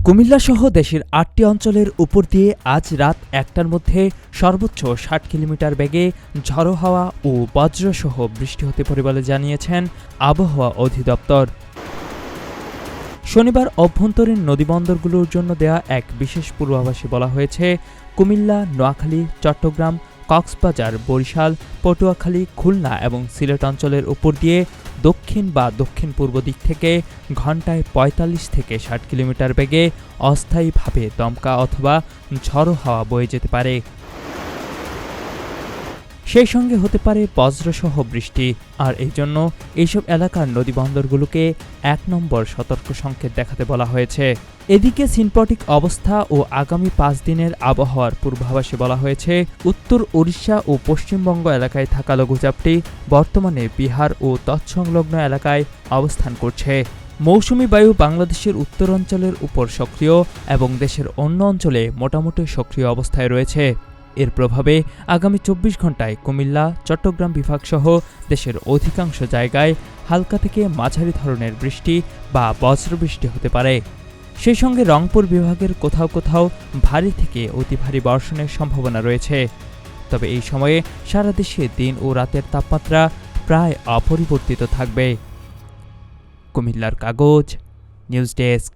কুমিল্লা সহ দেশের ৮টি অঞ্চলের উপর দিয়ে আজ রাত ১টার মধ্যে সর্বোচ্চ ৬০ কিলোমিটার বেগে ঝড়ো হাওয়া ও বজ্রসহ বৃষ্টি হতে পারে বলে জানিয়েছেন আবহাওয়া অধিদপ্তর। শনিবার অভ্যন্তরীণ নদীবন্দরগুলোর জন্য দেয়া এক বিশেষ পূর্বাভাসে বলা হয়েছে, কুমিল্লা, নোয়াখালী, চট্টগ্রাম, কক্সবাজার, বরিশাল, পটুয়াখালী, খুলনা এবং সিলেট অঞ্চলের উপর দিয়ে দক্ষিণ বা দক্ষিণ পূর্ব দিক থেকে ঘন্টায় ৪৫ থেকে ৬০ কিলোমিটার বেগে অস্থায়ীভাবে দমকা অথবা ঝড়ো হাওয়া বয়ে যেতে পারে। সেই সঙ্গে হতে পারে বজ্রসহ বৃষ্টি, আর এই জন্য এইসব এলাকার নদীবন্দরগুলোকে ১ নম্বর সতর্ক সংকেত দেখাতে বলা হয়েছে। এদিকে সিনপটিক অবস্থা ও আগামী ৫ দিনের আবহাওয়ার পূর্বাভাসে বলা হয়েছে, উত্তর ওড়িশা ও পশ্চিমবঙ্গ এলাকায় থাকা লঘুচাপটি বর্তমানে বিহার ও তৎসংলগ্ন এলাকায় অবস্থান করছে। মৌসুমী বায়ু বাংলাদেশের উত্তরাঞ্চলের উপর সক্রিয় এবং দেশের অন্য অঞ্চলে মোটামুটি সক্রিয় অবস্থায় রয়েছে। এর প্রভাবে আগামী ২৪ ঘন্টায় কুমিল্লা, চট্টগ্রাম বিভাগসহ দেশের অধিকাংশ জায়গায় হালকা থেকে মাঝারি ধরনের বৃষ্টি বা বজ্রবৃষ্টি হতে পারে। সেই সঙ্গে রংপুর বিভাগের কোথাও কোথাও ভারী থেকে অতি ভারী বর্ষণের সম্ভাবনা রয়েছে। তবে এই সময়ে সারা দেশে দিন ও রাতের তাপমাত্রা প্রায় অপরিবর্তিত থাকবে। কুমিল্লার কাগজ, নিউজ ডেস্ক।